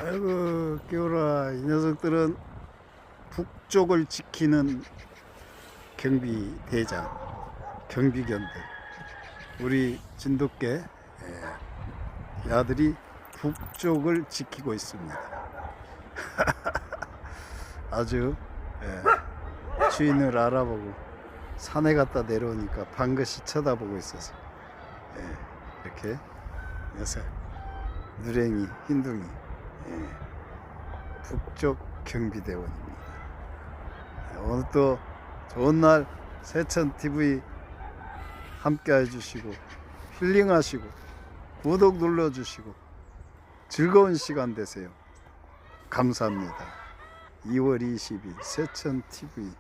아이고 깨워라. 이 녀석들은 북쪽을 지키는 경비대장, 경비견들. 우리 진돗개 야들이 북쪽을 지키고 있습니다. 아주 주인을 알아보고 산에 갔다 내려오니까 반드시 쳐다보고 있어서 이렇게 녀석 누랭이, 흰둥이 북쪽 경비대원입니다. 오늘 또 좋은 날 세천TV 함께 해주시고 힐링하시고 구독 눌러주시고 즐거운 시간 되세요. 감사합니다. 2월 20일 세천TV입니다.